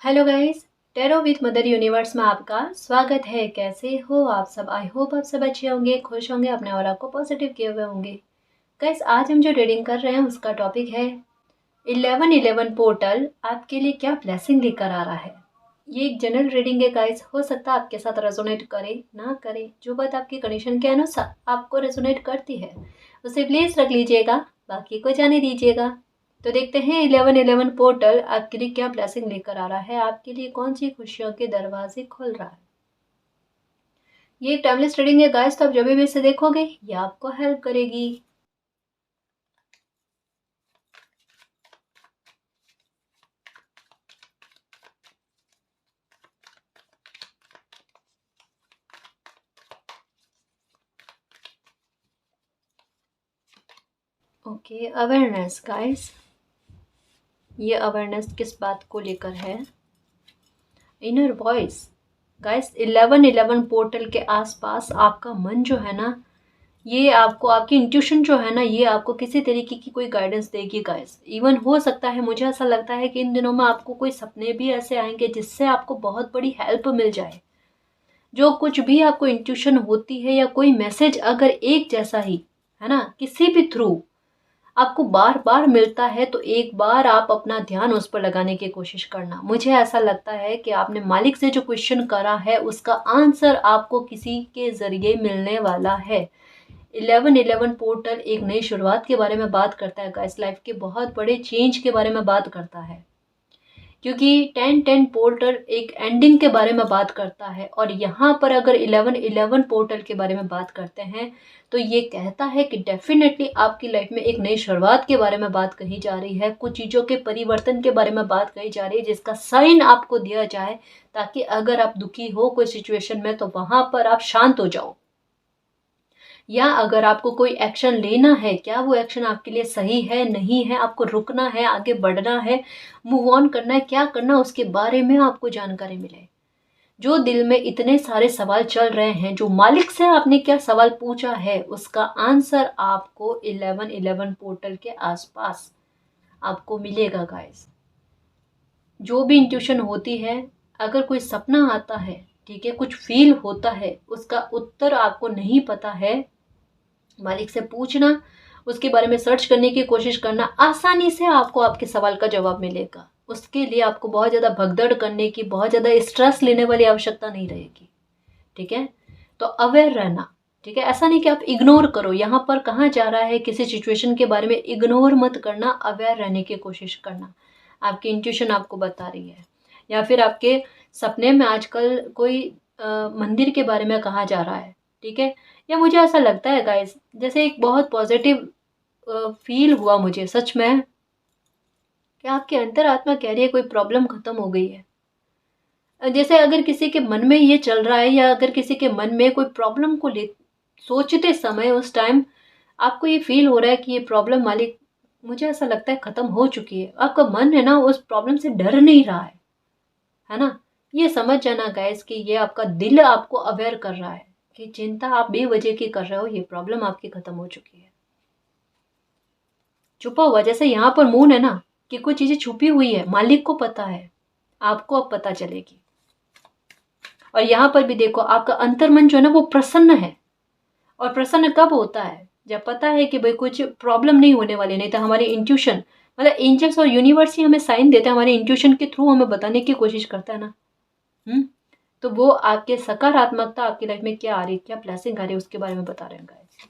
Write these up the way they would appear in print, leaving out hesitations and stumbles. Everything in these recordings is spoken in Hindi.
Hello guys, tarot with mother universe में आपका स्वागत है। कैसे हो आप सब? आई होप आप सब अच्छे होंगे, खुश होंगे, अपने और आपको पॉजिटिव किए हुए होंगे। गाइस, आज हम जो रीडिंग कर रहे हैं उसका टॉपिक है 1111 पोर्टल आपके लिए क्या ब्लेसिंग लेकर आ रहा है। ये एक जनरल रीडिंग है गाइस, हो सकता है आपके साथ रेजोनेट करे ना करे। जो बात आपकी कंडीशन के अनुसार आपको रेजोनेट करती है उसे प्लीज रख लीजिएगा, बाकी को जाने दीजिएगा। तो देखते हैं 1111 पोर्टल आपके लिए क्या ब्लेसिंग लेकर आ रहा है, आपके लिए कौन सी खुशियों के दरवाजे खोल रहा है। ये एक टाइमलेस रीडिंग है गाइस, तो आप जब भी इसे देखोगे ये आपको हेल्प करेगी। ओके, अवेयरनेस गाइस, ये अवेयरनेस किस बात को लेकर है? इनर वॉइस गाइस, 1111 पोर्टल के आसपास आपका मन जो है ना, ये आपको आपकी इंट्यूशन जो है ना, ये आपको किसी तरीके की कोई गाइडेंस देगी गाइस। इवन हो सकता है, मुझे ऐसा लगता है कि इन दिनों में आपको कोई सपने भी ऐसे आएंगे जिससे आपको बहुत बड़ी हेल्प मिल जाए। जो कुछ भी आपको इंट्यूशन होती है या कोई मैसेज अगर एक जैसा ही है ना, किसी भी थ्रू आपको बार बार मिलता है तो एक बार आप अपना ध्यान उस पर लगाने की कोशिश करना। मुझे ऐसा लगता है कि आपने मालिक से जो क्वेश्चन करा है उसका आंसर आपको किसी के जरिए मिलने वाला है। 1111 पोर्टल एक नई शुरुआत के बारे में बात करता है गाइस, लाइफ के बहुत बड़े चेंज के बारे में बात करता है, क्योंकि 1010 पोर्टल एक एंडिंग के बारे में बात करता है। और यहाँ पर अगर 1111 पोर्टल के बारे में बात करते हैं तो ये कहता है कि डेफिनेटली आपकी लाइफ में एक नई शुरुआत के बारे में बात कही जा रही है, कुछ चीज़ों के परिवर्तन के बारे में बात कही जा रही है जिसका साइन आपको दिया जाए, ताकि अगर आप दुखी हो कोई सिचुएशन में तो वहां पर आप शांत हो जाओ। या अगर आपको कोई एक्शन लेना है, क्या वो एक्शन आपके लिए सही है नहीं है, आपको रुकना है, आगे बढ़ना है, मूव ऑन करना है, क्या करना, उसके बारे में आपको जानकारी मिले। जो दिल में इतने सारे सवाल चल रहे हैं, जो मालिक से आपने क्या सवाल पूछा है उसका आंसर आपको 1111 पोर्टल के आसपास आपको मिलेगा गाइस। जो भी इंट्यूशन होती है, अगर कोई सपना आता है, ठीक है, कुछ फील होता है, उसका उत्तर आपको नहीं पता है, मालिक से पूछना, उसके बारे में सर्च करने की कोशिश करना, आसानी से आपको आपके सवाल का जवाब मिलेगा। उसके लिए आपको बहुत ज़्यादा भगदड़ करने की, बहुत ज़्यादा स्ट्रेस लेने वाली आवश्यकता नहीं रहेगी। ठीक है, तो अवेयर रहना। ठीक है, ऐसा नहीं कि आप इग्नोर करो, यहाँ पर कहाँ जा रहा है, किसी सिचुएशन के बारे में इग्नोर मत करना, अवेयर रहने की कोशिश करना। आपकी इंट्यूशन आपको बता रही है, या फिर आपके सपने में आजकल कोई मंदिर के बारे में कहा जा रहा है। ठीक है, या मुझे ऐसा लगता है गाइस, जैसे एक बहुत पॉजिटिव फील हुआ मुझे सच में, कि आपकी अंतरात्मा कह रही है कोई प्रॉब्लम खत्म हो गई है। जैसे अगर किसी के मन में ये चल रहा है, या अगर किसी के मन में कोई प्रॉब्लम को ले सोचते समय उस टाइम आपको ये फील हो रहा है कि ये प्रॉब्लम मालिक, मुझे ऐसा लगता है खत्म हो चुकी है, आपका मन है ना उस प्रॉब्लम से डर नहीं रहा है ना। ये समझ जाना गाइस कि ये आपका दिल आपको अवेयर कर रहा है कि चिंता आप बेवजह की कर रहे हो, ये प्रॉब्लम आपकी खत्म हो चुकी है। छुपा हुआ, जैसे यहाँ पर मून है ना, कि कोई चीजें छुपी हुई है, मालिक को पता है, आपको अब पता चलेगी। और यहाँ पर भी देखो, आपका अंतर्मन जो है ना वो प्रसन्न है। और प्रसन्न कब होता है? जब पता है कि भाई कुछ प्रॉब्लम नहीं होने वाली। नहीं तो हमारी इंट्यूशन, मतलब एंजल्स और यूनिवर्स ही हमें साइन देते हैं, हमारे इंट्यूशन के थ्रू हमें बताने की कोशिश करता है ना। तो वो आपके सकारात्मकता आपकी लाइफ में क्या आ रही है, क्या ब्लेसिंग आ रही है, उसके बारे में बता रहे हैं गाइस।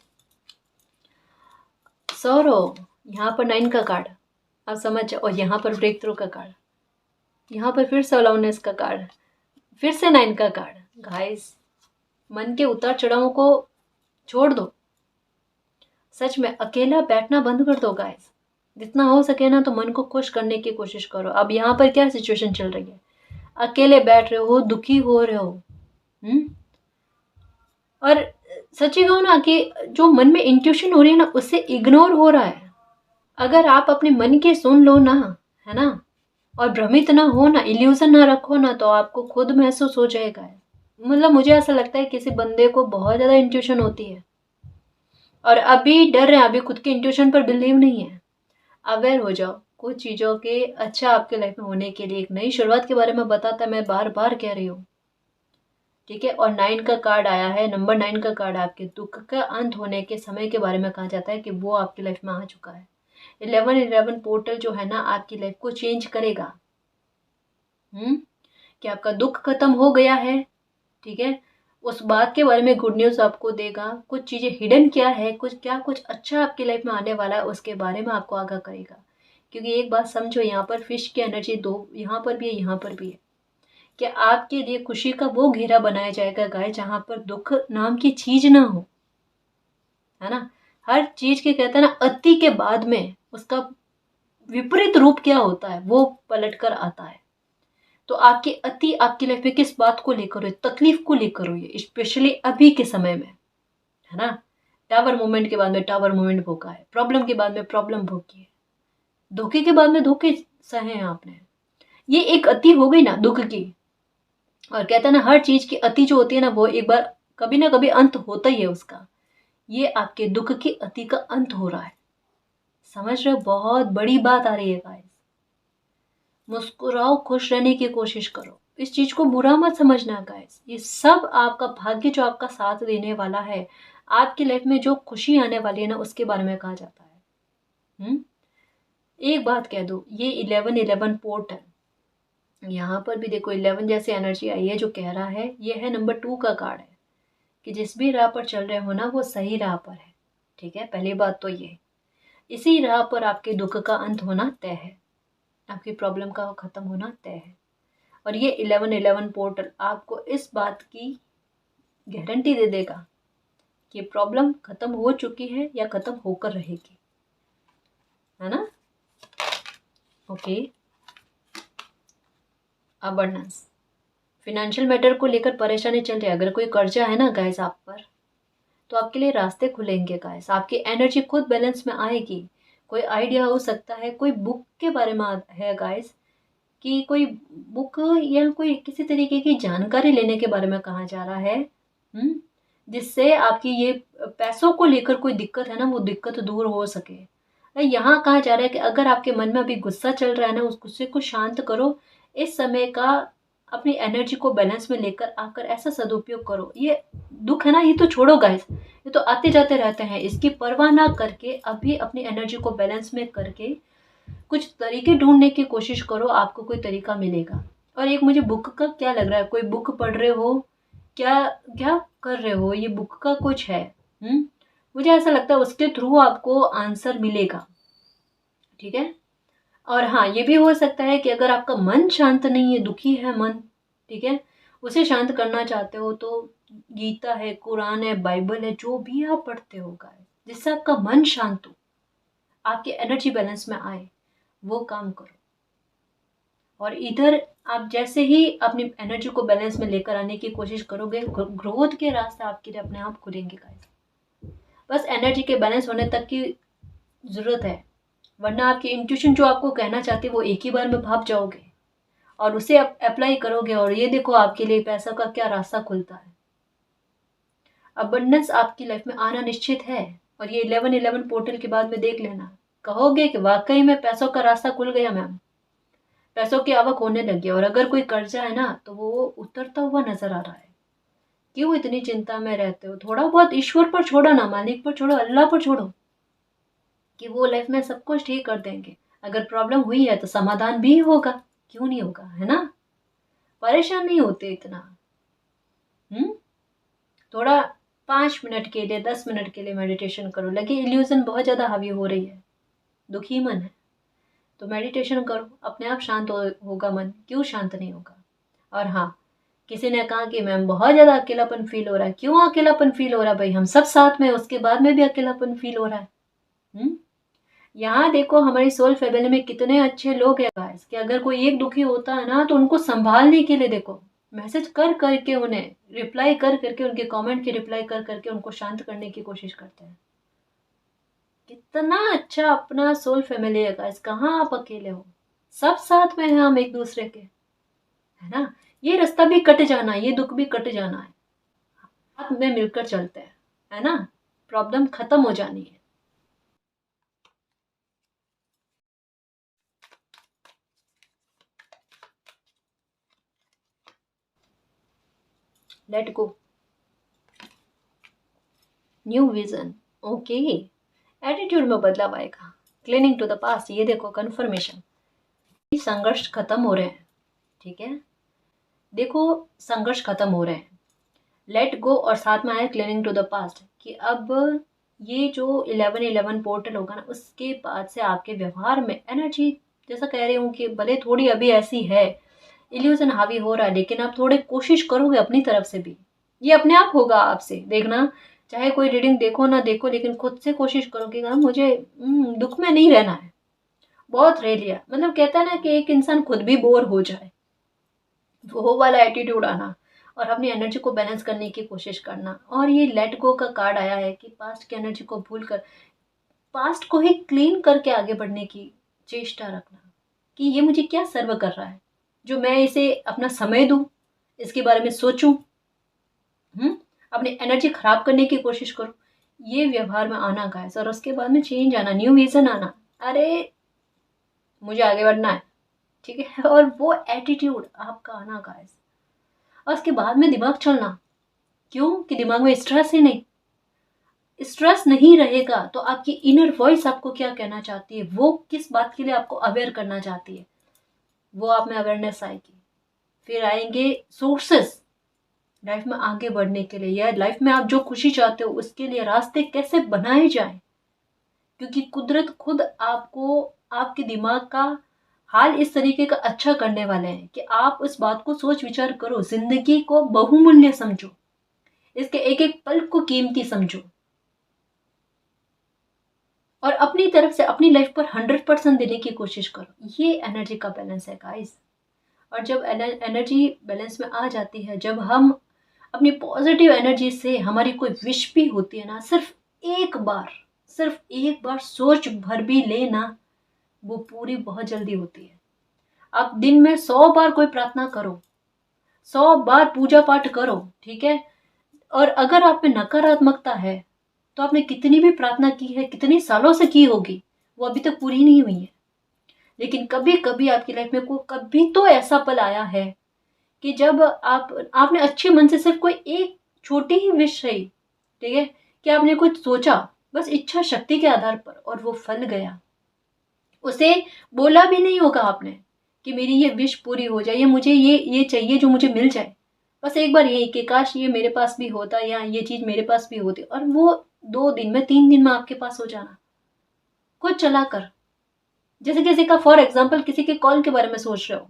सौरो, यहाँ पर 9 का कार्ड आप समझ जाओ, और यहाँ पर ब्रेक थ्रू का कार्ड, यहाँ पर फिर से अलाउनेस का कार्ड, फिर से 9 का कार्ड। गाइस, मन के उतार चढ़ावों को छोड़ दो, सच में अकेला बैठना बंद कर दो गाइस। जितना हो सके ना तो मन को खुश करने की कोशिश करो। अब यहाँ पर क्या सिचुएशन चल रही है, अकेले बैठ रहे हो, दुखी हो रहे हो, और सच्ची कहूँ ना कि जो मन में इंट्यूशन हो रही है ना उससे इग्नोर हो रहा है। अगर आप अपने मन के सुन लो ना, है ना, और भ्रमित ना हो ना, इल्यूजन ना रखो ना, तो आपको खुद महसूस हो जाएगा। मतलब मुझे ऐसा लगता है किसी बंदे को बहुत ज्यादा इंट्यूशन होती है और अभी डर रहे हैं, अभी खुद के इंट्यूशन पर बिलीव नहीं है। अवेयर हो जाओ, कुछ चीज़ों के अच्छा आपके लाइफ में होने के लिए एक नई शुरुआत के बारे में बताता, मैं बार बार कह रही हूँ। ठीक है, और 9 का कार्ड आया है, नंबर 9 का कार्ड आपके दुख का अंत होने के समय के बारे में कहा जाता है कि वो आपकी लाइफ में आ चुका है। 1111 पोर्टल जो है ना आपकी लाइफ को चेंज करेगा। कि आपका दुख खत्म हो गया है। ठीक है, उस बात के बारे में गुड न्यूज़ आपको देगा। कुछ चीज़ें हिडन क्या है, कुछ अच्छा आपकी लाइफ में आने वाला है उसके बारे में आपको आगाह करेगा। क्योंकि एक बात समझो, यहाँ पर फिश की एनर्जी दो, यहाँ पर भी है, यहाँ पर भी है कि आपके लिए खुशी का वो घेरा बनाया जाएगा गाय, जहाँ पर दुख नाम की चीज ना हो। है ना, हर चीज के कहते हैं ना, अति के बाद में उसका विपरीत रूप क्या होता है वो पलट कर आता है। तो आपकी अति आपकी लाइफ में किस बात को लेकर हो, तकलीफ को लेकर हो, ये स्पेशली अभी के समय में। है ना, टावर मूवमेंट के बाद में टावर मूवमेंट भोगा है, प्रॉब्लम के बाद में प्रॉब्लम भोगी है, धोखे के बाद में धोखे सहे हैं आपने। ये एक अति हो गई ना दुख की। और कहते हैं ना, हर चीज की अति जो होती है ना, वो एक बार कभी ना कभी अंत होता ही है उसका। ये आपके दुख की अति का अंत हो रहा है। समझ रहे हो, बहुत बड़ी बात आ रही है गाइस। मुस्कुराओ, खुश रहने की कोशिश करो, इस चीज को बुरा मत समझना गाइस। ये सब आपका भाग्य जो आपका साथ देने वाला है, आपकी लाइफ में जो खुशी आने वाली है ना, उसके बारे में कहा जाता है। एक बात कह दो, ये 1111 पोर्टल, यहाँ पर भी देखो 11 जैसी एनर्जी आई है, जो कह रहा है ये है नंबर 2 का कार्ड है कि जिस भी राह पर चल रहे हो ना, वो सही राह पर है। ठीक है, पहली बात तो ये, इसी राह पर आपके दुख का अंत होना तय है, आपकी प्रॉब्लम का खत्म होना तय है। और ये 1111 पोर्टल आपको इस बात की गारंटी दे देगा कि प्रॉब्लम खत्म हो चुकी है या खत्म होकर रहेगी। है ना, ओके। अबंडेंस, फिनेंशियल मैटर को लेकर परेशानी चल रही है, अगर कोई कर्जा है ना गाइस आप पर, तो आपके लिए रास्ते खुलेंगे गाइस, आपकी एनर्जी खुद बैलेंस में आएगी। कोई आइडिया हो सकता है, कोई बुक के बारे में है गाइस, कि कोई बुक या कोई किसी तरीके की जानकारी लेने के बारे में कहा जा रहा है, जिससे आपकी ये पैसों को लेकर कोई दिक्कत है ना, वो दिक्कत दूर हो सके। यहाँ कहा जा रहा है कि अगर आपके मन में अभी गुस्सा चल रहा है ना, उस गुस्से को शांत करो। इस समय का अपनी एनर्जी को बैलेंस में लेकर आकर ऐसा सदुपयोग करो। ये दुख है ना, ये तो छोड़ो गाइस, ये तो आते जाते रहते हैं, इसकी परवाह ना करके अभी अपनी एनर्जी को बैलेंस में करके कुछ तरीके ढूंढने की कोशिश करो, आपको कोई तरीका मिलेगा। और एक मुझे बुक का क्या लग रहा है, कोई बुक पढ़ रहे हो, क्या क्या कर रहे हो, ये बुक का कुछ है। मुझे ऐसा लगता है उसके थ्रू आपको आंसर मिलेगा। ठीक है, और हाँ, ये भी हो सकता है कि अगर आपका मन शांत नहीं है, दुखी है मन, ठीक है, उसे शांत करना चाहते हो, तो गीता है, कुरान है, बाइबल है, जो भी आप पढ़ते हो गाइस, जिससे आपका मन शांत हो, आपकी एनर्जी बैलेंस में आए, वो काम करो। और इधर आप जैसे ही अपनी एनर्जी को बैलेंस में लेकर आने की कोशिश करोगे, ग्रोथ के रास्ते आपके लिए अपने आप खुलेंगे गाइस। बस एनर्जी के बैलेंस होने तक की जरूरत है, वरना आपकी इंट्यूशन जो आपको कहना चाहती है वो एक ही बार में भाप जाओगे और उसे अप्लाई करोगे, और ये देखो आपके लिए पैसा का क्या रास्ता खुलता है। अबंडेंस आपकी लाइफ में आना निश्चित है। और ये 1111 पोर्टल के बाद में देख लेना, कहोगे कि वाकई में पैसों का रास्ता खुल गया मैम, पैसों की आवक होने लगी। और अगर कोई कर्जा है ना, तो वो उतरता हुआ नजर आ रहा है। क्यों इतनी चिंता में रहते हो, थोड़ा बहुत ईश्वर पर छोड़ो ना, मालिक पर छोड़ो, अल्लाह पर छोड़ो, कि वो लाइफ में सब कुछ ठीक कर देंगे। अगर प्रॉब्लम हुई है तो समाधान भी होगा, क्यों नहीं होगा, है ना। परेशान नहीं होते इतना। थोड़ा 5 मिनट के लिए, 10 मिनट के लिए मेडिटेशन करो। लगे इल्यूजन बहुत ज्यादा हावी हो रही है, दुखी मन है, तो मेडिटेशन करो, अपने आप शांत होगा मन, क्यों शांत नहीं होगा। और हाँ, किसी ने कहा कि मैम बहुत ज्यादा अकेलापन फील हो रहा है, क्यों अकेलापन फील हो रहा है भाई, हम सब साथ में, उसके बाद में भी अकेलापन फील हो रहा है। यहाँ देखो हमारी सोल फैमिली में कितने अच्छे लोग हैं गाइस, कि अगर कोई एक दुखी होता है ना, तो उनको संभालने के लिए देखो मैसेज कर करके, उन्हें रिप्लाई कर करके, उनके कमेंट की रिप्लाई कर करके उनको शांत करने की कोशिश करते हैं। कितना अच्छा अपना सोल फैमिली है गाइस, कहाँ आप अकेले हो, सब साथ में हैं हम एक दूसरे के, है ना। ये रास्ता भी कट जाना है, ये दुख भी कट जाना है, हाथ में मिलकर चलते हैं, है ना, प्रॉब्लम खत्म हो जानी है। Let go, new vision, okay, attitude में बदलाव आएगा, क्लीनिंग टू द पास्ट, ये देखो कन्फर्मेशन, संघर्ष खत्म हो रहे हैं, ठीक है, देखो संघर्ष खत्म हो रहे हैं, लेट गो, और साथ में आया क्लीनिंग टू द पास्ट कि अब ये जो 11-11 पोर्टल होगा ना, उसके बाद से आपके व्यवहार में एनर्जी, जैसा कह रही हूँ कि भले थोड़ी अभी ऐसी है, इल्यूजन हावी हो रहा है, लेकिन आप थोड़े कोशिश करोगे अपनी तरफ से भी, ये अपने आप होगा आपसे, देखना, चाहे कोई रीडिंग देखो ना देखो, लेकिन खुद से कोशिश करोगे ना, मुझे दुख में नहीं रहना है, बहुत रह लिया, मतलब कहता है ना कि एक इंसान खुद भी बोर हो जाए, वो वाला एटीट्यूड आना, और अपनी एनर्जी को बैलेंस करने की कोशिश करना। और ये लेट गो का कार्ड आया है कि पास्ट की एनर्जी को भूल कर पास्ट को ही क्लीन करके आगे बढ़ने की चेष्टा रखना, कि ये मुझे क्या सर्व कर रहा है, जो मैं इसे अपना समय दूं, इसके बारे में सोचूं, अपनी एनर्जी खराब करने की कोशिश करूं, ये व्यवहार में आना गाइस, और उसके बाद में चेंज आना, न्यू विजन आना, अरे मुझे आगे बढ़ना है, ठीक है, और वो एटीट्यूड आपका आना गाइस, और उसके बाद में दिमाग चलना, क्यों कि दिमाग में स्ट्रेस ही नहीं, स्ट्रेस नहीं रहेगा तो आपकी इनर वॉइस आपको क्या कहना चाहती है, वो किस बात के लिए आपको अवेयर करना चाहती है, वो आप में अवेयरनेस आएगी, फिर आएंगे सोर्सेस लाइफ में आगे बढ़ने के लिए, या लाइफ में आप जो खुशी चाहते हो उसके लिए रास्ते कैसे बनाए जाएं, क्योंकि कुदरत खुद आपको आपके दिमाग का हाल इस तरीके का अच्छा करने वाले हैं कि आप उस बात को सोच विचार करो, जिंदगी को बहुमूल्य समझो, इसके एक एक पल को कीमती समझो, और अपनी तरफ से अपनी लाइफ पर 100% देने की कोशिश करो, ये एनर्जी का बैलेंस है गाइस। और जब एनर्जी बैलेंस में आ जाती है, जब हम अपनी पॉजिटिव एनर्जी से, हमारी कोई विश भी होती है ना, सिर्फ एक बार सोच भर भी लेना, वो पूरी बहुत जल्दी होती है। आप दिन में 100 बार कोई प्रार्थना करो, 100 बार पूजा पाठ करो, ठीक है, और अगर आप में नकारात्मकता है तो आपने कितनी भी प्रार्थना की है, कितनी सालों से की होगी, वो अभी तक पूरी नहीं हुई है, लेकिन कभी कभी आपकी लाइफ में को कभी तो ऐसा पल आया है कि जब आपने अच्छे मन से सिर्फ कोई एक छोटी ही विश है, ठीक है, कि आपने कुछ सोचा बस इच्छा शक्ति के आधार पर, और वो फल गया, उसे बोला भी नहीं होगा आपने कि मेरी ये विश पूरी हो जाए, या मुझे ये चाहिए जो मुझे मिल जाए, बस एक बार ये कि काश ये मेरे पास भी होता, या ये चीज मेरे पास भी होती, और वो 2 दिन में 3 दिन में आपके पास हो जाना, खुद चला कर, जैसे किसी का फॉर एग्जाम्पल किसी के कॉल के बारे में सोच रहे हो,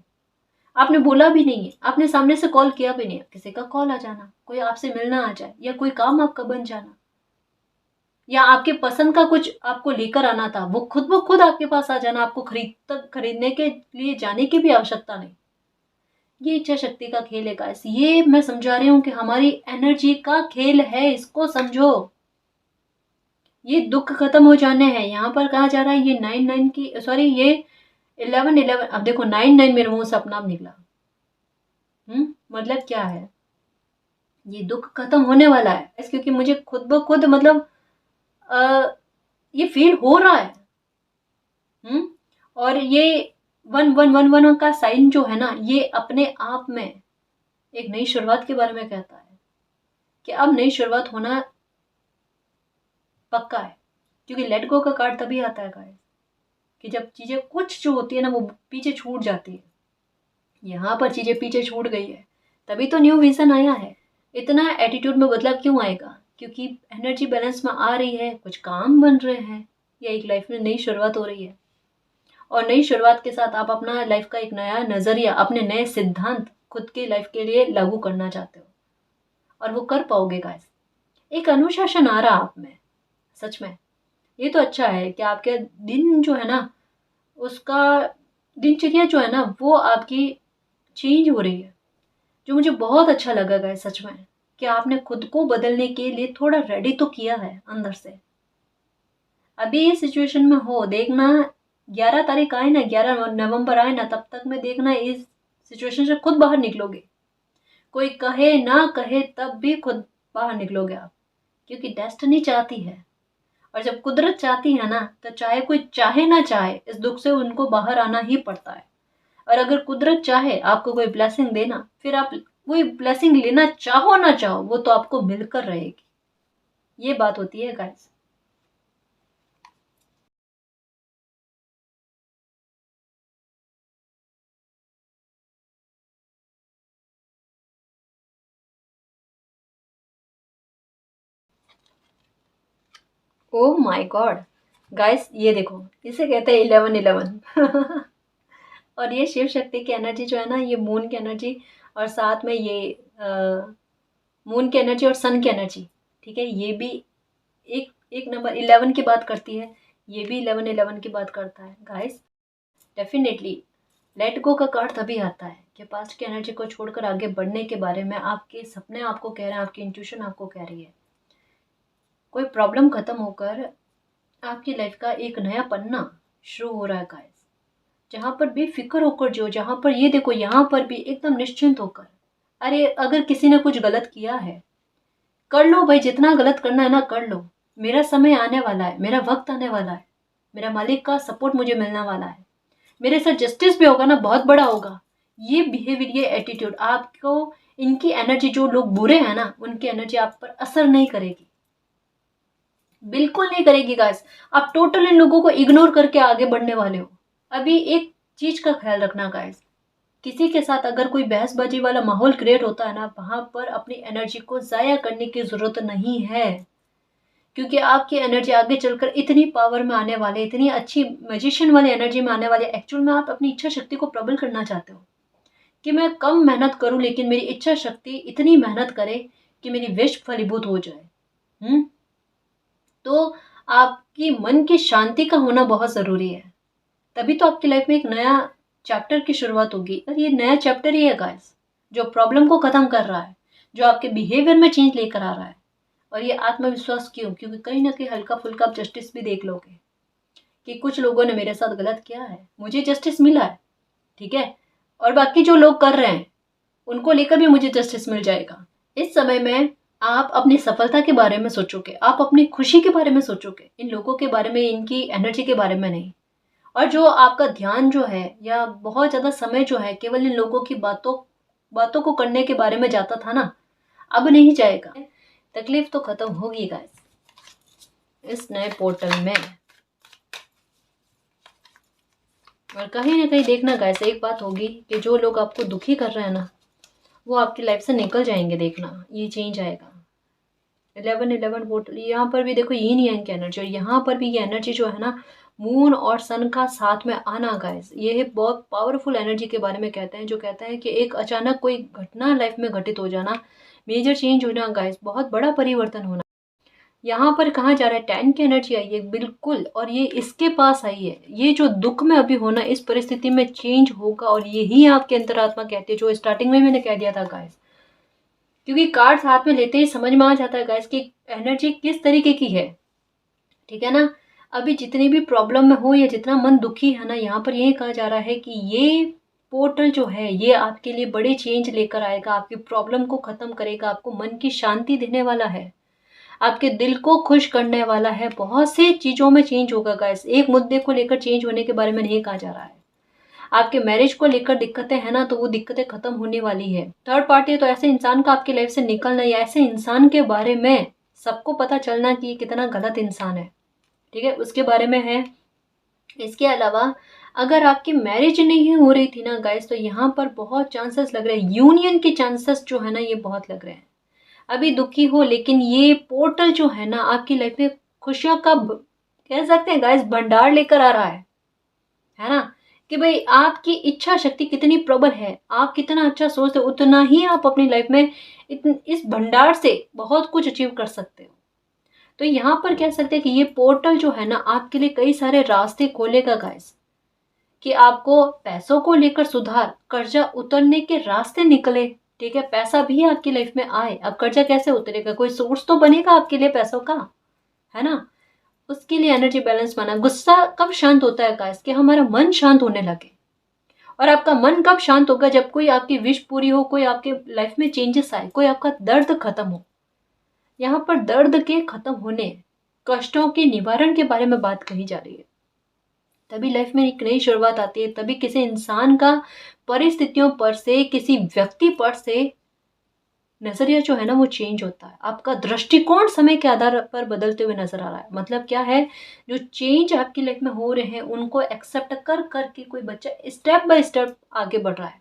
आपने बोला भी नहीं है, आपने सामने से कॉल किया भी नहीं है, किसी का कॉल आ जाना, कोई आपसे मिलना आ जाए, या कोई काम आपका बन जाना, या आपके पसंद का कुछ आपको लेकर आना था, वो खुद आपके पास आ जाना, आपको खरीदने के लिए जाने की भी आवश्यकता नहीं। ये इच्छा शक्ति का खेल है गाइस, ये मैं समझा रही हूँ कि हमारी एनर्जी का खेल है, इसको समझो, ये दुख खत्म हो जाने हैं। यहाँ पर कहा जा रहा है ये 9-9 की, सॉरी ये 11-11, अब देखो 9-9 मेरे मुंह से अपना आप निकला, मतलब क्या है, ये दुख खत्म होने वाला है, क्योंकि मुझे खुद ब खुद मतलब ये फील हो रहा है, और ये 1111 का साइन जो है ना, ये अपने आप में एक नई शुरुआत के बारे में कहता है कि अब नई शुरुआत होना पक्का है, क्योंकि लेट गो का कार्ड तभी आता है गाइस कि जब चीजें कुछ जो होती है ना वो पीछे छूट जाती है, यहाँ पर चीजें पीछे छूट गई है, तभी तो न्यू विजन आया है। इतना एटीट्यूड में बदलाव क्यों आएगा, क्योंकि एनर्जी बैलेंस में आ रही है, कुछ काम बन रहे हैं, या एक लाइफ में नई शुरुआत हो रही है, और नई शुरुआत के साथ आप अपना लाइफ का एक नया नजरिया, अपने नए सिद्धांत खुद की लाइफ के लिए लागू करना चाहते हो, और वो कर पाओगे गाइस। एक अनुशासन आ रहा आप में, सच में ये तो अच्छा है कि आपके दिन जो है ना, उसका दिनचर्या जो है ना वो आपकी चेंज हो रही है, जो मुझे बहुत अच्छा लगा गाइस, सच में कि आपने खुद को बदलने के लिए थोड़ा रेडी तो किया है अंदर से। अभी इस सिचुएशन में हो, देखना 11 तारीख आए ना, 11 नवंबर आए ना, तब तक में देखना इस सिचुएशन से खुद बाहर निकलोगे, कोई कहे ना कहे तब भी खुद बाहर निकलोगे आप, क्योंकि डेस्टिनी चाहती है, और जब कुदरत चाहती है ना, तो चाहे कोई चाहे ना चाहे इस दुख से उनको बाहर आना ही पड़ता है। और अगर कुदरत चाहे आपको कोई ब्लेसिंग देना, फिर आप वही ब्लेसिंग लेना चाहो ना चाहो वो तो आपको मिलकर रहेगी। ये बात होती है guys. Oh my God guys, ये देखो, इसे कहते हैं 11-11। और ये शिव शक्ति की एनर्जी जो है ना, ये मून की एनर्जी और साथ में ये मून की एनर्जी और सन की एनर्जी, ठीक है, ये भी एक एक नंबर 11 की बात करती है। ये भी 11-11 की बात करता है गाइस। डेफिनेटली लेट गो का कार्ड तभी आता है कि पास्ट की एनर्जी को छोड़कर आगे बढ़ने के बारे में आपके सपने आपको कह रहे हैं, आपकी इंट्यूशन आपको कह रही है। कोई प्रॉब्लम खत्म होकर आपकी लाइफ का एक नया पन्ना शुरू हो रहा है गाइस। जहाँ पर बेफिक्र होकर जो, जहाँ पर ये देखो, यहाँ पर भी एकदम निश्चिंत होकर, अरे अगर किसी ने कुछ गलत किया है, कर लो भाई, जितना गलत करना है ना कर लो। मेरा समय आने वाला है, मेरा वक्त आने वाला है, मेरा मालिक का सपोर्ट मुझे मिलने वाला है, मेरे साथ जस्टिस भी होगा ना, बहुत बड़ा होगा। ये बिहेवियर, ये एटीट्यूड आपको, इनकी एनर्जी, जो लोग बुरे हैं ना उनकी एनर्जी आप पर असर नहीं करेगी, बिल्कुल नहीं करेगी गाइस। आप टोटल इन लोगों को इग्नोर करके आगे बढ़ने वाले हो। अभी एक चीज का ख्याल रखना गाइस, किसी के साथ अगर कोई बहसबाजी वाला माहौल क्रिएट होता है ना, वहां पर अपनी एनर्जी को जाया करने की जरूरत नहीं है, क्योंकि आपकी एनर्जी आगे चलकर इतनी पावर में आने वाले, इतनी अच्छी मैजिशियन वाली एनर्जी में आने वाले। एक्चुअल में आप अपनी इच्छा शक्ति को प्रबल करना चाहते हो कि मैं कम मेहनत करूं लेकिन मेरी इच्छा शक्ति इतनी मेहनत करे कि मेरी विश फलीभूत हो जाए। तो आपकी मन की शांति का होना बहुत जरूरी है, तभी तो आपकी लाइफ में एक नया चैप्टर की शुरुआत होगी। और ये नया चैप्टर ही है गाइस, जो प्रॉब्लम को खत्म कर रहा है, जो आपके बिहेवियर में चेंज लेकर आ रहा है। और ये आत्मविश्वास क्यों? क्योंकि कहीं ना कहीं हल्का फुल्का आप जस्टिस भी देख लोगे कि कुछ लोगों ने मेरे साथ गलत किया है, मुझे जस्टिस मिला है, ठीक है, और बाकी जो लोग कर रहे हैं उनको लेकर भी मुझे जस्टिस मिल जाएगा। इस समय में आप अपनी सफलता के बारे में सोचोगे, आप अपनी खुशी के बारे में सोचोगे, इन लोगों के बारे में, इनकी एनर्जी के बारे में नहीं। और जो आपका ध्यान जो है, या बहुत ज़्यादा समय जो है केवल इन लोगों की बातों बातों को करने के बारे में जाता था ना, अब नहीं जाएगा। तकलीफ तो खत्म होगी गाइस इस नए पोर्टल में। और कहीं ना कहीं देखना गाइस, एक बात होगी कि जो लोग आपको दुखी कर रहे हैं ना, वो आपकी लाइफ से निकल जाएंगे। देखना, ये चेंज आएगा। 11-11 पोर्टल, यहाँ पर भी देखो यीन यांग की एनर्जी, और यहाँ पर भी ये एनर्जी जो है ना, मून और सन का साथ में आना गाइस, ये बहुत पावरफुल एनर्जी के बारे में कहते हैं, जो कहता है कि एक अचानक कोई घटना लाइफ में घटित हो जाना, मेजर चेंज होना गाइस, बहुत बड़ा परिवर्तन होना। यहाँ पर कहाँ जा रहा है, 10 की एनर्जी आई है बिल्कुल, और ये इसके पास आई है। ये जो दुख में अभी होना, इस परिस्थिति में चेंज होगा, और यही आपके अंतरात्मा कहती है, जो स्टार्टिंग में मैंने कह दिया था गाइस। क्योंकि कार्ड्स हाथ में लेते ही समझ में आ जाता है गाइस कि एनर्जी किस तरीके की है, ठीक है ना। अभी जितनी भी प्रॉब्लम में हो या जितना मन दुखी है ना, यहाँ पर यही कहा जा रहा है कि ये पोर्टल जो है ये आपके लिए बड़े चेंज लेकर आएगा, आपकी प्रॉब्लम को खत्म करेगा, आपको मन की शांति देने वाला है, आपके दिल को खुश करने वाला है। बहुत सी चीज़ों में चेंज होगा गाइस, एक मुद्दे को लेकर चेंज होने के बारे में नहीं कहा जा रहा है। आपके मैरिज को लेकर दिक्कतें हैं ना, तो वो दिक्कतें खत्म होने वाली है। थर्ड पार्टी, तो ऐसे इंसान का आपकी लाइफ से निकलना, या ऐसे इंसान के बारे में सबको पता चलना कि ये कितना गलत इंसान है, ठीक है, उसके बारे में है। इसके अलावा अगर आपकी मैरिज नहीं हो रही थी ना गाइस, तो यहाँ पर बहुत चांसेस लग रहे हैं, यूनियन के चांसेस जो है ना ये बहुत लग रहे हैं। अभी दुखी हो, लेकिन ये पोर्टल जो है ना आपकी लाइफ में खुशियों का कह सकते हैं गाइस भंडार लेकर आ रहा है ना। कि भाई आपकी इच्छा शक्ति कितनी प्रबल है, आप कितना अच्छा सोचते हो, उतना ही आप अपनी लाइफ में इस भंडार से बहुत कुछ अचीव कर सकते हो। तो यहाँ पर कह सकते हैं कि ये पोर्टल जो है ना आपके लिए कई सारे रास्ते खोलेगा गाइस, कि आपको पैसों को लेकर सुधार, कर्जा उतरने के रास्ते निकले, ठीक है, पैसा भी आपकी लाइफ में आए। अब कर्जा कैसे उतरेगा, कोई सोर्स तो बनेगा आपके लिए पैसों का, है ना। उसके लिए एनर्जी बैलेंस बना। गुस्सा कब शांत होता है गाइस, कि हमारा मन शांत होने लगे। और आपका मन कब शांत होगा, जब कोई आपकी विश पूरी हो, कोई आपके लाइफ में चेंजेस आए, कोई आपका दर्द खत्म हो। यहाँ पर दर्द के खत्म होने, कष्टों के निवारण के बारे में बात कही जा रही है। तभी लाइफ में एक नई शुरुआत आती है, तभी किसी इंसान का परिस्थितियों पर से, किसी व्यक्ति पर से नज़रिया जो है ना वो चेंज होता है, आपका दृष्टिकोण समय के आधार पर बदलते हुए नजर आ रहा है। मतलब क्या है, जो चेंज आपकी लाइफ में हो रहे हैं उनको एक्सेप्ट कर करके कोई बच्चा स्टेप बाय स्टेप आगे बढ़ रहा है।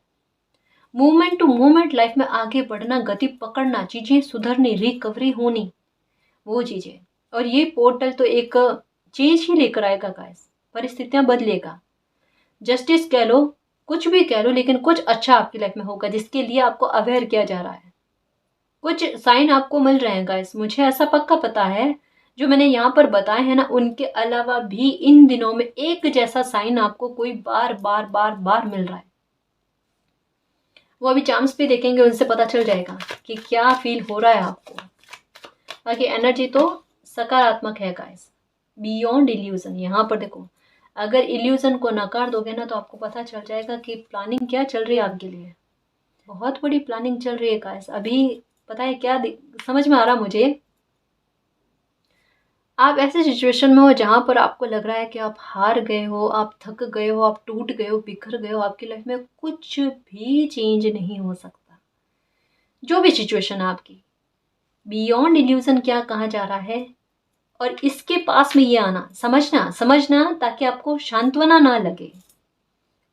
मूवमेंट टू मूवमेंट लाइफ में आगे बढ़ना, गति पकड़ना, चीजें सुधरनी, रिकवरी होनी, वो चीजें। और ये पोर्टल तो एक चेंज ही लेकर आएगा गाइस, परिस्थितियां बदलेगा, जस्टिस कह लो, कुछ भी कह लो, लेकिन कुछ अच्छा आपकी लाइफ में होगा जिसके लिए आपको अवेयर किया जा रहा है। कुछ साइन आपको मिल रहे हैं गाइस, मुझे ऐसा पक्का पता है, जो मैंने यहाँ पर बताए हैं ना, उनके अलावा भी इन दिनों में एक जैसा साइन आपको कोई बार बार बार बार मिल रहा है। वो अभी चार्म्स भी देखेंगे, उनसे पता चल जाएगा कि क्या फील हो रहा है आपको। बाकी एनर्जी तो सकारात्मक है गाइस, बियॉन्ड इल्यूजन। यहाँ पर देखो, अगर इल्यूजन को नकार दोगे ना तो आपको पता चल जाएगा कि प्लानिंग क्या चल रही है आपके लिए। बहुत बड़ी प्लानिंग चल रही है गाइस। अभी पता है क्या समझ में आ रहा मुझे, आप ऐसे सिचुएशन में हो जहाँ पर आपको लग रहा है कि आप हार गए हो, आप थक गए हो, आप टूट गए हो, बिखर गए हो, आपकी लाइफ में कुछ भी चेंज नहीं हो सकता। जो भी सिचुएशन है आपकी, बियॉन्ड इल्यूजन क्या कहा जा रहा है, और इसके पास में ये आना, समझना समझना, ताकि आपको सांत्वना ना लगे।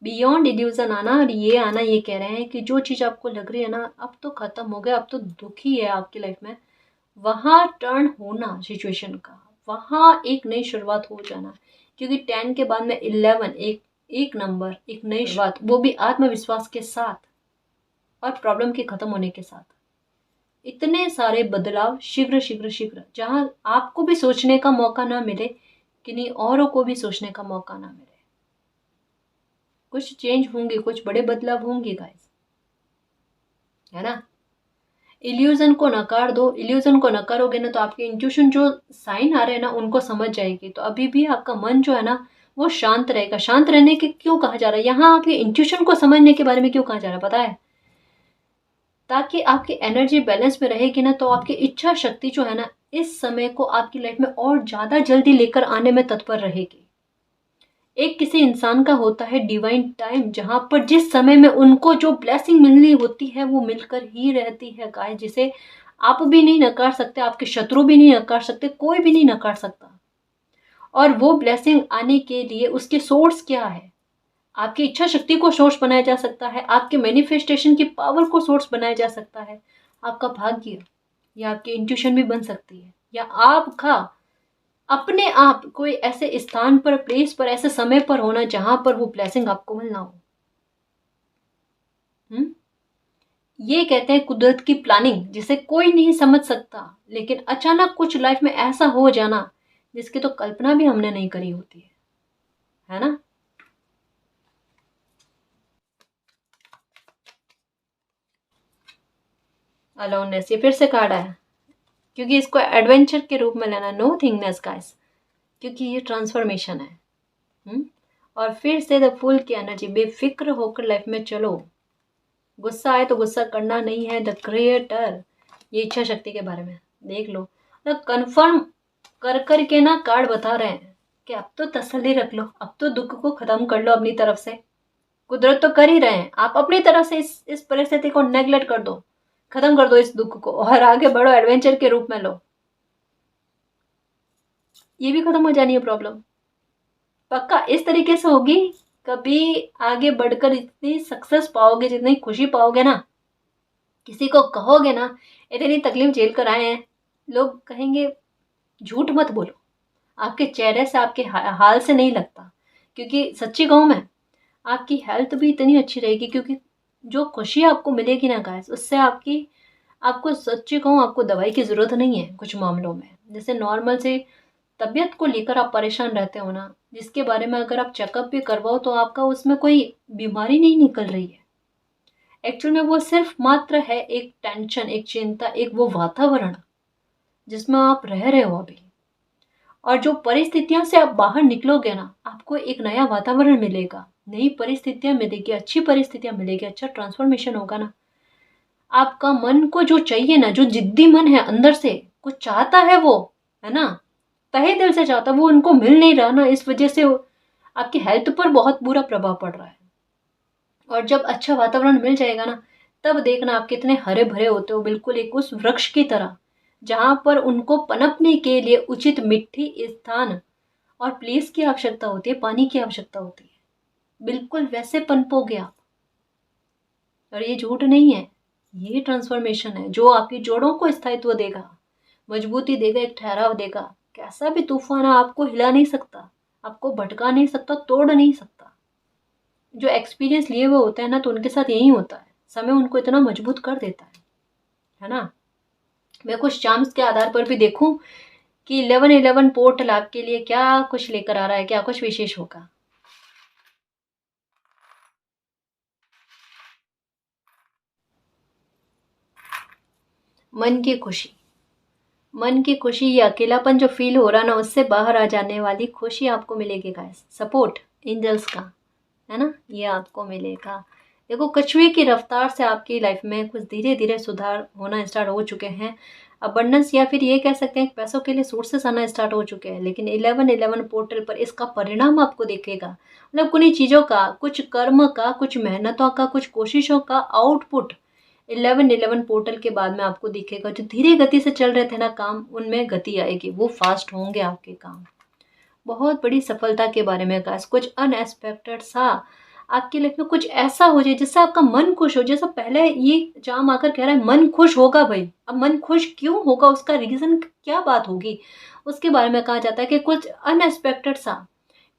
बियॉन्ड इल्यूजन आना, और ये आना, ये कह रहे हैं कि जो चीज़ आपको लग रही है ना अब तो खत्म हो गया, अब तो दुखी है आपकी लाइफ में, वहाँ टर्न होना सिचुएशन का, वहाँ एक नई शुरुआत हो जाना। क्योंकि 10 के बाद में 11, एक नंबर, एक नई शुरुआत, वो भी आत्मविश्वास के साथ और प्रॉब्लम के खत्म होने के साथ। इतने सारे बदलाव शीघ्र शीघ्र शीघ्र, जहाँ आपको भी सोचने का मौका ना मिले, किन्हीं औरों को भी सोचने का मौका ना मिले। कुछ चेंज होंगे, कुछ बड़े बदलाव होंगे गाइस, है ना। इल्यूजन को नकार दो, इल्यूजन को नकारोगे ना तो आपके इंट्यूशन जो साइन आ रहे हैं ना उनको समझ जाएगी, तो अभी भी आपका मन जो है ना वो शांत रहेगा। शांत रहने के क्यों कहा जा रहा है, यहाँ आपके इंट्यूशन को समझने के बारे में क्यों कहा जा रहा है पता है, ताकि आपकी एनर्जी बैलेंस में रहेगी ना तो आपकी इच्छा शक्ति जो है ना इस समय को आपकी लाइफ में और ज़्यादा जल्दी लेकर आने में तत्पर रहेगी। एक किसी इंसान का होता है डिवाइन टाइम, जहाँ पर जिस समय में उनको जो ब्लेसिंग मिलनी होती है वो मिलकर ही रहती है गाइस, जिसे आप भी नहीं नकार सकते, आपके शत्रु भी नहीं नकार सकते, कोई भी नहीं नकार सकता। और वो ब्लेसिंग आने के लिए उसके सोर्स क्या है, आपकी इच्छा शक्ति को सोर्स बनाया जा सकता है, आपके मैनिफेस्टेशन की पावर को सोर्स बनाया जा सकता है, आपका भाग्य या आपकी इंट्यूशन भी बन सकती है, या आपका अपने आप कोई ऐसे स्थान पर, प्लेस पर, ऐसे समय पर होना जहां पर वो ब्लेसिंग आपको मिलना हो। ये कहते हैं कुदरत की प्लानिंग, जिसे कोई नहीं समझ सकता, लेकिन अचानक कुछ लाइफ में ऐसा हो जाना जिसकी तो कल्पना भी हमने नहीं करी होती है ना। अलोननेस ये फिर से कार्ड है, क्योंकि इसको एडवेंचर के रूप में लेना, नो थिंगनेस गाइस, क्योंकि ये ट्रांसफॉर्मेशन है। और फिर से द फूल की एनर्जी, बेफिक्र होकर लाइफ में चलो, गुस्सा आए तो गुस्सा करना नहीं है, द क्रिएटर, ये इच्छा शक्ति के बारे में देख लो। कंफर्म कर कर के ना कार्ड बता रहे हैं कि अब तो तसल्ली रख लो, अब तो दुख को खत्म कर लो अपनी तरफ से। कुदरत तो कर ही रहे हैं, आप अपनी तरफ से इस परिस्थिति को नेग्लेक्ट कर दो, खत्म कर दो इस दुख को और आगे बढ़ो, एडवेंचर के रूप में लो। ये भी खत्म हो जानी है प्रॉब्लम, पक्का इस तरीके से होगी। कभी आगे बढ़कर इतनी सक्सेस पाओगे, जितनी खुशी पाओगे ना, किसी को कहोगे ना इतनी तकलीफ झेल कर आए हैं, लोग कहेंगे झूठ मत बोलो, आपके चेहरे से, आपके हाल से नहीं लगता। क्योंकि सच्ची कहूँ मैं, आपकी हेल्थ भी इतनी अच्छी रहेगी, क्योंकि जो खुशी आपको मिलेगी ना गाइस, उससे आपको सच्ची कहूँ, आपको दवाई की ज़रूरत नहीं है कुछ मामलों में। जैसे नॉर्मल से तबीयत को लेकर आप परेशान रहते हो ना, जिसके बारे में अगर आप चेकअप भी करवाओ तो आपका उसमें कोई बीमारी नहीं निकल रही है, एक्चुअल में वो सिर्फ मात्र है एक टेंशन, एक चिंता, एक वो वातावरण जिसमें आप रह रहे हो अभी। और जो परिस्थितियों से आप बाहर निकलोगे ना, आपको एक नया वातावरण मिलेगा, नई परिस्थितियां मिलेगी, अच्छी परिस्थितियां मिलेगी, अच्छा ट्रांसफॉर्मेशन होगा ना। आपका मन को जो चाहिए ना, जो जिद्दी मन है अंदर से कुछ चाहता है, वो है ना, तहे दिल से चाहता, वो उनको मिल नहीं रहा ना, इस वजह से आपकी हेल्थ पर बहुत बुरा प्रभाव पड़ रहा है। और जब अच्छा वातावरण मिल जाएगा ना, तब देखना आप कितने हरे भरे होते हो, बिल्कुल एक उस वृक्ष की तरह, जहाँ पर उनको पनपने के लिए उचित मिट्टी, स्थान और प्लेस की आवश्यकता होती है, पानी की आवश्यकता होती है। बिल्कुल वैसे पनपोगे आप। और ये झूठ नहीं है, ये ट्रांसफॉर्मेशन है जो आपकी जोड़ों को स्थायित्व देगा, मजबूती देगा, एक ठहराव देगा। कैसा भी तूफान आपको हिला नहीं सकता, आपको भटका नहीं सकता, तोड़ नहीं सकता। जो एक्सपीरियंस लिए हुए होते हैं ना, तो उनके साथ यही होता है, समय उनको इतना मजबूत कर देता है ना। मैं कुछ चार्म्स के आधार पर भी देखूं कि 1111 पोर्टल आपके लिए क्या कुछ लेकर आ रहा है, क्या कुछ विशेष होगा। मन की खुशी, मन की खुशी, ये अकेलापन जो फील हो रहा ना, उससे बाहर आ जाने वाली खुशी आपको मिलेगी गाइस। सपोर्ट एंजल्स का, है ना, ये आपको मिलेगा। देखो कछुए की रफ्तार से आपकी लाइफ में कुछ धीरे धीरे सुधार होना स्टार्ट हो चुके हैं। अबंडेंस, या फिर ये कह सकते हैं पैसों के लिए सोर्सेस आना स्टार्ट हो चुके हैं। लेकिन 1111 पोर्टल पर इसका परिणाम आपको दिखेगा, मतलब कुछ चीज़ों का, कुछ कर्म का, कुछ मेहनतों का, कुछ कोशिशों का आउटपुट 1111 पोर्टल के बाद में आपको दिखेगा। जो धीरे गति से चल रहे थे ना काम, उनमें गति आएगी, वो फास्ट होंगे आपके काम। बहुत बड़ी सफलता के बारे में कहा, कुछ अनएक्सपेक्टेड सा आपकी लाइफ में कुछ ऐसा हो जाए जिससे आपका मन खुश हो। जैसा पहले ये जाम आकर कह रहा है मन खुश होगा भाई, अब मन खुश क्यों होगा, उसका रीजन क्या बात होगी, उसके बारे में कहा जाता है कि कुछ अनएक्सपेक्टेड सा,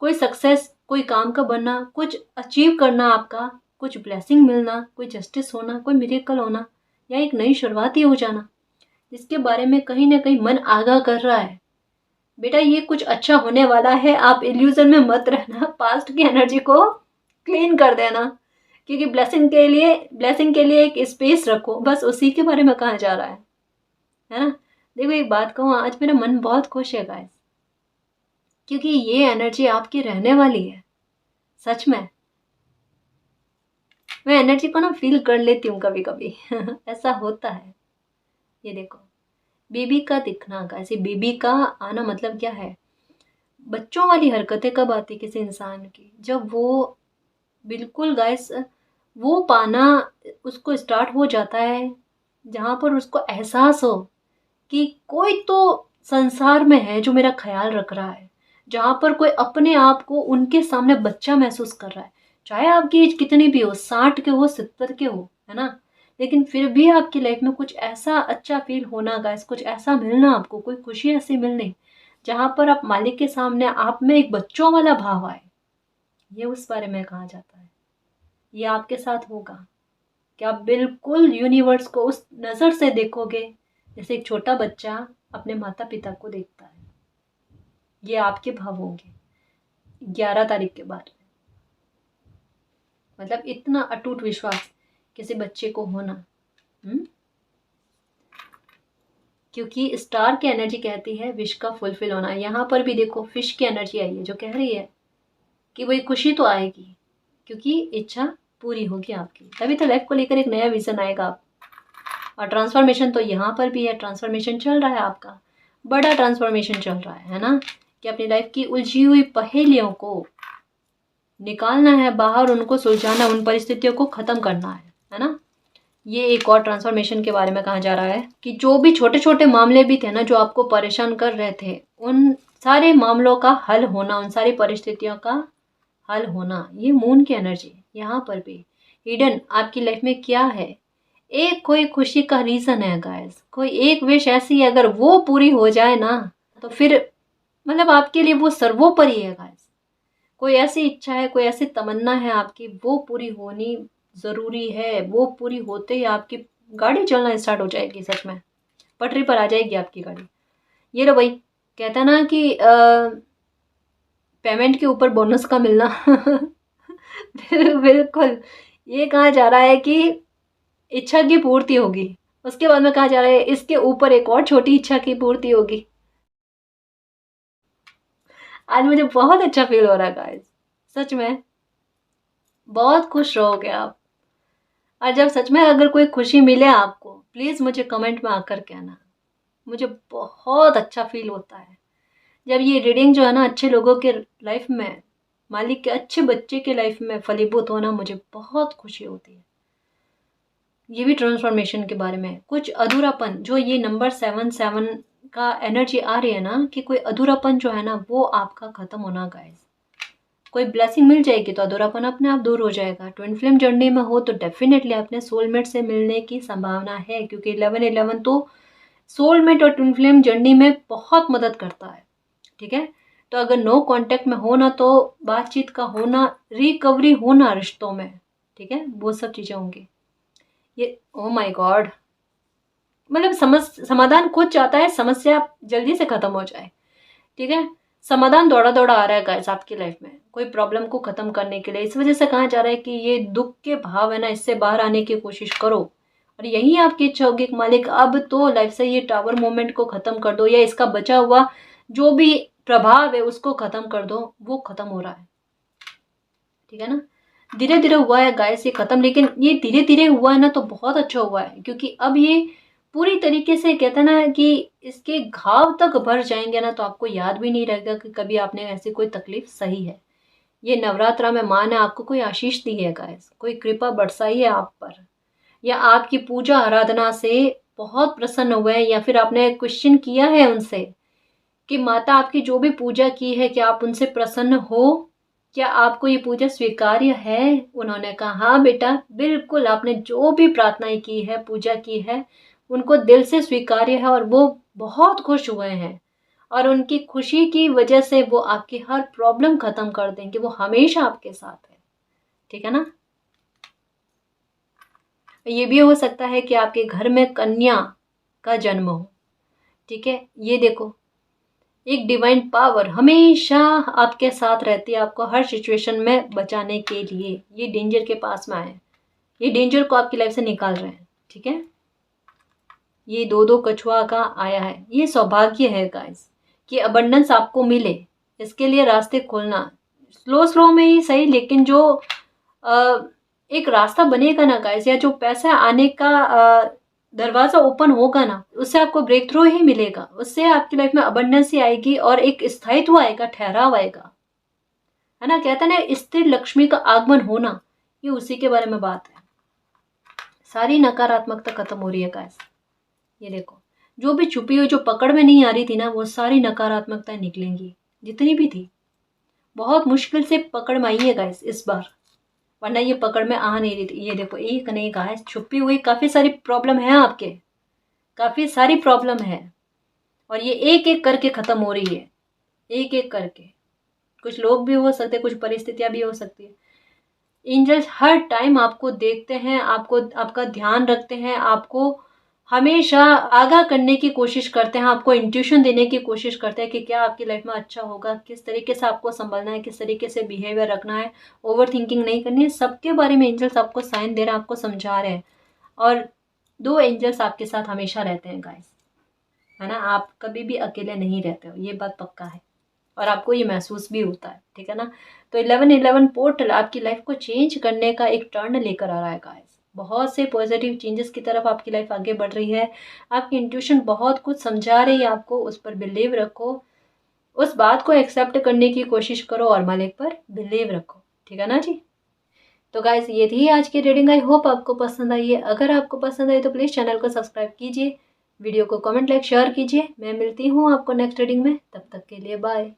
कोई सक्सेस, कोई काम का बनना, कुछ अचीव करना आपका, कुछ ब्लेसिंग मिलना, कोई जस्टिस होना, कोई मिरेकल होना, या एक नई शुरुआत ही हो जाना, जिसके बारे में कहीं ना कहीं मन आगाह कर रहा है बेटा ये कुछ अच्छा होने वाला है। आप इल्यूजन में मत रहना, पास्ट की एनर्जी को क्लीन कर देना, क्योंकि ब्लेसिंग के लिए एक स्पेस रखो, बस उसी के बारे में कहा जा रहा है ना। देखो एक बात कहूँ, आज मेरा मन बहुत खुश है गाइस, क्योंकि ये एनर्जी आपकी रहने वाली है। सच में मैं एनर्जी को ना फील कर लेती हूँ कभी कभी ऐसा होता है। ये देखो बेबी का दिखना, ऐसे बेबी का आना मतलब क्या है, बच्चों वाली हरकतें कब आती किसी इंसान की, जब वो बिल्कुल गाइस वो पाना उसको स्टार्ट हो जाता है, जहाँ पर उसको एहसास हो कि कोई तो संसार में है जो मेरा ख्याल रख रहा है, जहाँ पर कोई अपने आप को उनके सामने बच्चा महसूस कर रहा है। चाहे आपकी एज कितनी भी हो, 60 के हो, 70 के हो, है ना, लेकिन फिर भी आपकी लाइफ में कुछ ऐसा अच्छा फील होना गाइस, कुछ ऐसा मिलना आपको, कोई खुशी ऐसी मिलनी जहाँ पर आप मालिक के सामने आप में एक बच्चों वाला भाव आए, ये उस बारे में कहा जाता है। ये आपके साथ होगा कि आप बिल्कुल यूनिवर्स को उस नज़र से देखोगे जैसे एक छोटा बच्चा अपने माता पिता को देखता है। ये आपके भाव होंगे 11 तारीख के बाद में, मतलब इतना अटूट विश्वास किसी बच्चे को होना। क्योंकि स्टार की एनर्जी कहती है विश का फुलफिल होना। यहाँ पर भी देखो फिश की एनर्जी आई है जो कह रही है कि वही खुशी तो आएगी, क्योंकि इच्छा पूरी होगी आपकी, तभी तो लाइफ को लेकर एक नया विजन आएगा आप। और ट्रांसफॉर्मेशन तो यहाँ पर भी है, ट्रांसफॉर्मेशन चल रहा है आपका, बड़ा ट्रांसफॉर्मेशन चल रहा है ना, कि अपनी लाइफ की उलझी हुई पहेलियों को निकालना है बाहर, उनको सुलझाना, उन परिस्थितियों को ख़त्म करना है ना। ये एक और ट्रांसफॉर्मेशन के बारे में कहा जा रहा है कि जो भी छोटे छोटे मामले भी थे ना जो आपको परेशान कर रहे थे, उन सारे मामलों का हल होना, उन सारी परिस्थितियों का हल होना। ये मून की एनर्जी यहाँ पर भी हिडन आपकी लाइफ में क्या है, एक कोई खुशी का रीज़न है गाइस, कोई एक विश ऐसी है, अगर वो पूरी हो जाए ना तो फिर मतलब आपके लिए वो सर्वोपरि है गाइस। कोई ऐसी इच्छा है, कोई ऐसी तमन्ना है आपकी, वो पूरी होनी ज़रूरी है। वो पूरी होते ही आपकी गाड़ी चलना स्टार्ट हो जाएगी, सच में पटरी पर आ जाएगी आपकी गाड़ी। ये लो भाई, कहता है ना कि पेमेंट के ऊपर बोनस का मिलना बिल्कुल ये कहा जा रहा है कि इच्छा की पूर्ति होगी, उसके बाद में कहा जा रहा है इसके ऊपर एक और छोटी इच्छा की पूर्ति होगी। आज मुझे बहुत अच्छा फील हो रहा है गाइस, सच में बहुत खुश रहोगे आप। और जब सच में अगर कोई खुशी मिले आपको, प्लीज़ मुझे कमेंट में आकर कहना, मुझे बहुत अच्छा फील होता है जब ये रीडिंग जो है ना अच्छे लोगों के लाइफ में, मालिक के अच्छे बच्चे के लाइफ में फलीभूत होना, मुझे बहुत खुशी होती है। ये भी ट्रांसफॉर्मेशन के बारे में है। कुछ अधूरापन जो ये नंबर 7 का एनर्जी आ रही है ना, कि कोई अधूरापन जो है ना वो आपका खत्म होना गाइस। कोई ब्लेसिंग मिल जाएगी तो अधूरापन अपने आप दूर हो जाएगा। ट्विन फ्लेम जर्नी में हो तो डेफिनेटली अपने सोलमेट से मिलने की संभावना है, क्योंकि 11-11 तो सोलमेट और ट्विन फ्लेम जर्नी में बहुत मदद करता है। ठीक है, तो अगर नो कांटेक्ट में हो ना तो बातचीत का होना, रिकवरी होना रिश्तों में, ठीक है, वो सब चीज़ें होंगी। ये ओ माय गॉड, मतलब समाधान खुद चाहता है समस्या जल्दी से खत्म हो जाए। ठीक है, समाधान दौड़ा दौड़ा आ रहा है गाइस आपकी लाइफ में कोई प्रॉब्लम को खत्म करने के लिए। इस वजह से कहा जा रहा है कि ये दुख के भाव है ना, इससे बाहर आने की कोशिश करो, और यही आपकी इच्छा होगी कि मालिक अब तो लाइफ से ये टावर मोमेंट को खत्म कर दो, या इसका बचा हुआ जो भी प्रभाव है उसको खत्म कर दो। वो खत्म हो रहा है, ठीक है ना। धीरे धीरे हुआ है गाइस ये खत्म, लेकिन ये धीरे धीरे हुआ है ना तो बहुत अच्छा हुआ है, क्योंकि अब ये पूरी तरीके से कहते हैं ना कि इसके घाव तक भर जाएंगे ना तो आपको याद भी नहीं रहेगा कि कभी आपने ऐसी कोई तकलीफ सही है। ये नवरात्रा में माँ ने आपको कोई आशीष दी है गाइस, कोई कृपा बरसाई है आप पर, या आपकी पूजा आराधना से बहुत प्रसन्न हुए हैं, या फिर आपने क्वेश्चन किया है उनसे कि माता आपकी जो भी पूजा की है क्या आप उनसे प्रसन्न हो, क्या आपको ये पूजा स्वीकार्य है। उन्होंने कहा हाँ बेटा बिल्कुल, आपने जो भी प्रार्थनाएं की है, पूजा की है, उनको दिल से स्वीकार्य है, और वो बहुत खुश हुए हैं, और उनकी खुशी की वजह से वो आपकी हर प्रॉब्लम खत्म कर देंगे। वो हमेशा आपके साथ है, ठीक है ना। ये भी हो सकता है कि आपके घर में कन्या का जन्म हो, ठीक है। ये देखो, एक डिवाइन पावर हमेशा आपके साथ रहती है, आपको हर सिचुएशन में बचाने के लिए। ये डेंजर के पास में आए, ये डेंजर को आपकी लाइफ से निकाल रहे हैं, ठीक है। ये दो कछुआ का आया है, ये सौभाग्य है गाइस कि अबंडेंस आपको मिले। इसके लिए रास्ते खोलना स्लो स्लो में ही सही, लेकिन जो एक रास्ता बनेगा ना गाइस, या जो पैसा आने का दरवाजा ओपन होगा ना, उससे आपको ब्रेक थ्रू ही मिलेगा, उससे आपकी लाइफ में अबंडेंस ही आएगी और एक स्थायित्व आएगा, ठहराव आएगा, है ना। कहते हैं ना स्थिर लक्ष्मी का आगमन होना, ये उसी के बारे में बात है। सारी नकारात्मकता खत्म हो रही है गाइस। ये देखो, जो भी छुपी हुई, जो पकड़ में नहीं आ रही थी ना, वो सारी नकारात्मकताएं निकलेंगी, जितनी भी थी। बहुत मुश्किल से पकड़ में आई है गाइस इस बार, वरना ये पकड़ में आ नहीं रही थी। ये देखो, एक नहीं गाइस, छुपी हुई काफ़ी सारी प्रॉब्लम है आपके, काफ़ी सारी प्रॉब्लम है, और ये एक एक करके ख़त्म हो रही है, एक एक करके। कुछ लोग भी हो सकते, कुछ परिस्थितियाँ भी हो सकती है। एंजल्स हर टाइम आपको देखते हैं, आपको, आपका ध्यान रखते हैं, आपको हमेशा आगाह करने की कोशिश करते हैं, आपको इंट्यूशन देने की कोशिश करते हैं कि क्या आपकी लाइफ में अच्छा होगा, किस तरीके से आपको संभलना है, किस तरीके से बिहेवियर रखना है, ओवर थिंकिंग नहीं करनी है। सबके बारे में एंजल्स आपको साइन दे रहे हैं, आपको समझा रहे हैं। और 2 एंजल्स आपके साथ हमेशा रहते हैं गाइस, है ना। आप कभी भी अकेले नहीं रहते हो, ये बात पक्का है, और आपको ये महसूस भी होता है, ठीक है ना। तो 11-11 पोर्टल आपकी लाइफ को चेंज करने का एक टर्न लेकर आ रहा है गाइस। बहुत से पॉजिटिव चेंजेस की तरफ आपकी लाइफ आगे बढ़ रही है। आपकी इंट्यूशन बहुत कुछ समझा रही है आपको, उस पर बिलीव रखो, उस बात को एक्सेप्ट करने की कोशिश करो, और मालिक पर बिलीव रखो, ठीक है ना जी। तो गाइस ये थी आज की रीडिंग, आई होप आपको पसंद आई है। अगर आपको पसंद आई तो प्लीज़ चैनल को सब्सक्राइब कीजिए, वीडियो को कमेंट, लाइक, शेयर कीजिए। मैं मिलती हूँ आपको नेक्स्ट रीडिंग में, तब तक के लिए बाय।